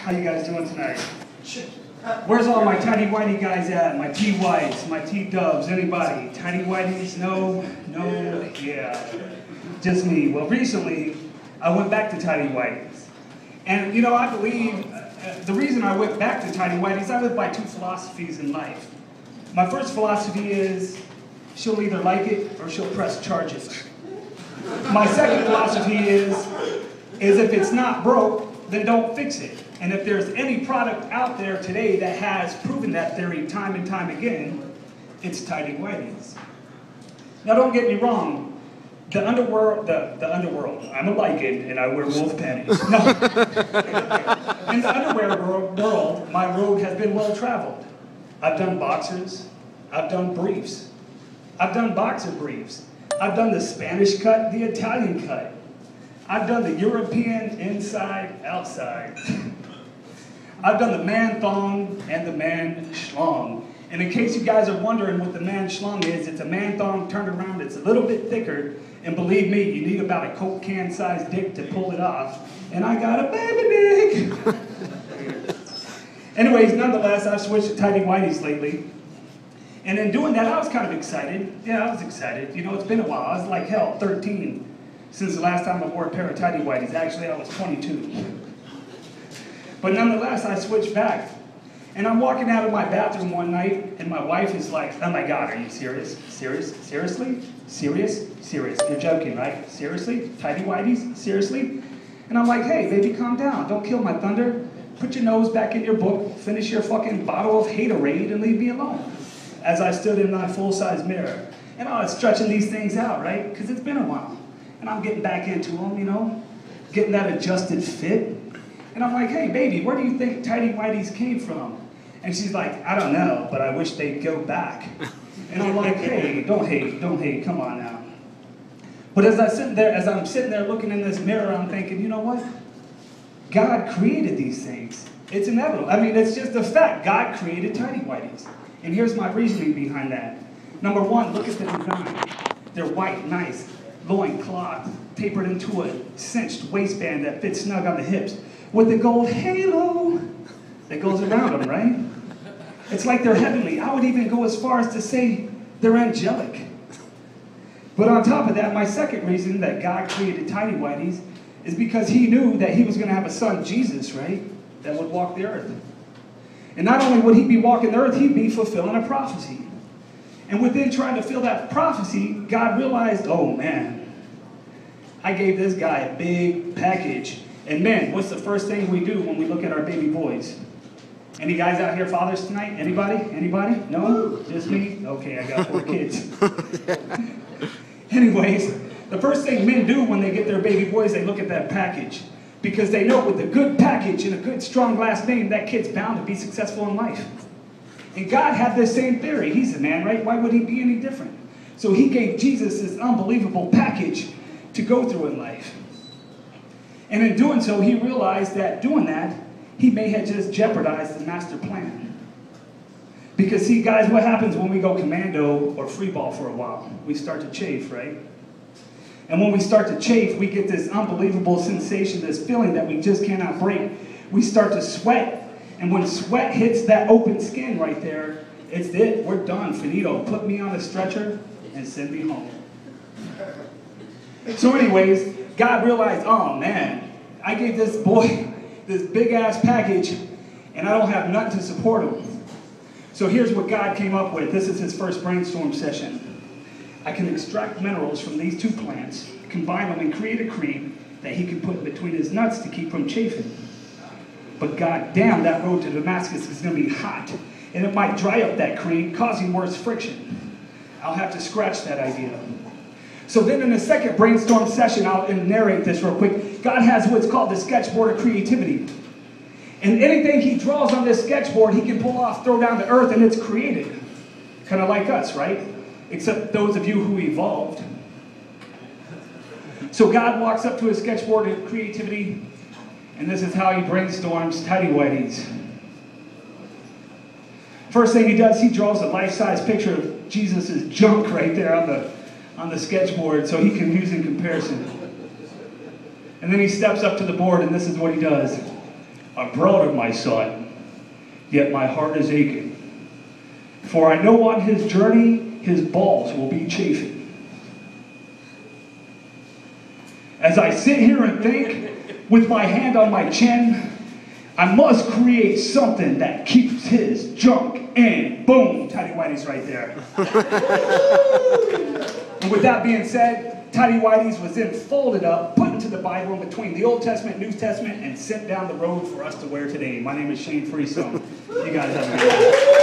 How you guys doing tonight? Where's all my tighty-whitey guys at? My T-whites, my T-dubs, anybody? Tighty-whities? No? No? Yeah. Just me. Well, recently, I went back to tighty-whities. And, you know, I believe the reason I went back to tighty-whities, I live by two philosophies in life. My first philosophy is, she'll either like it or she'll press charges. My second philosophy is if it's not broke, then don't fix it. And if there's any product out there today that has proven that theory time and time again, it's tighty-whities. Now don't get me wrong, the underworld, I'm a lichen and I wear wolf panties. No. In the underwear world, my road has been well traveled. I've done boxers, I've done briefs, I've done boxer briefs, I've done the Spanish cut, the Italian cut, I've done the European inside, outside. I've done the man thong and the man schlong. And in case you guys are wondering what the man schlong is, it's a man thong turned around, it's a little bit thicker, and believe me, you need about a Coke can sized dick to pull it off. And I got a baby dick! Anyways, nonetheless, I've switched to tighty-whities lately. And in doing that, I was kind of excited. Yeah, I was excited. You know, it's been a while. I was like, hell, 13 since the last time I wore a pair of tighty-whities. Actually, I was 22. But nonetheless, I switched back. And I'm walking out of my bathroom one night, and my wife is like, oh my God, are you serious? Serious? Seriously? Serious? Serious. You're joking, right? Seriously? Tighty-whities? Seriously? And I'm like, hey, baby, calm down. Don't kill my thunder. Put your nose back in your book, finish your fucking bottle of haterade, and leave me alone. As I stood in my full-size mirror. And I was stretching these things out, right? Because it's been a while. And I'm getting back into them, you know? Getting that adjusted fit. And I'm like, hey, baby, where do you think tighty-whities came from? And she's like, I don't know, but I wish they'd go back. And I'm like, hey, don't hate, come on now. But as I'm sitting there looking in this mirror, I'm thinking, you know what? God created these things. It's inevitable. I mean, it's just a fact. God created tighty-whities. And here's my reasoning behind that. Number one, look at the design. They're white, nice, loincloth, tapered into a cinched waistband that fits snug on the hips, with the gold halo that goes around them, right? It's like they're heavenly. I would even go as far as to say they're angelic. But on top of that, my second reason that God created tighty-whities is because he knew that he was going to have a son, Jesus, right? That would walk the earth. And not only would he be walking the earth, he'd be fulfilling a prophecy. And within trying to fill that prophecy, God realized, oh man, I gave this guy a big package. And men, what's the first thing we do when we look at our baby boys? Any guys out here fathers tonight? Anybody? Anybody? No? Just me? Okay, I got 4 kids. Anyways, the first thing men do when they get their baby boys, they look at that package. Because they know with a good package and a good strong last name, that kid's bound to be successful in life. And God had this same theory. He's a man, right? Why would he be any different? So he gave Jesus this unbelievable package to go through in life. And in doing so, he realized that doing that, he may have just jeopardized the master plan. Because see, guys, what happens when we go commando or free ball for a while? We start to chafe, right? And when we start to chafe, we get this unbelievable sensation, this feeling that we just cannot break. We start to sweat. And when sweat hits that open skin right there, it's it. We're done. Finito. Put me on a stretcher and send me home. So anyways, God realized, oh man, I gave this boy this big ass package and I don't have nothing to support him. So here's what God came up with. This is his first brainstorm session. I can extract minerals from these 2 plants, combine them and create a cream that he can put between his nuts to keep from chafing. But goddamn, that road to Damascus is going to be hot and it might dry up that cream, causing worse friction. I'll have to scratch that idea. So then in the second brainstorm session, I'll narrate this real quick. God has what's called the sketchboard of creativity. And anything he draws on this sketchboard, he can pull off, throw down to earth, and it's created. Kind of like us, right? Except those of you who evolved. So God walks up to his sketchboard of creativity, and this is how he brainstorms tighty-whities. First thing he does, he draws a life-size picture of Jesus' junk right there on the sketchboard so he can use in comparison. And then he steps up to the board and this is what he does. I'm proud of my son, yet my heart is aching. For I know on his journey, his balls will be chafing. As I sit here and think, with my hand on my chin, I must create something that keeps his junk in. Boom, Tighty-Whities right there. And with that being said, Tighty-Whities was then folded up, put into the Bible in between the Old Testament, New Testament, and sent down the road for us to wear today. My name is Shane Freestone. You guys have a good day.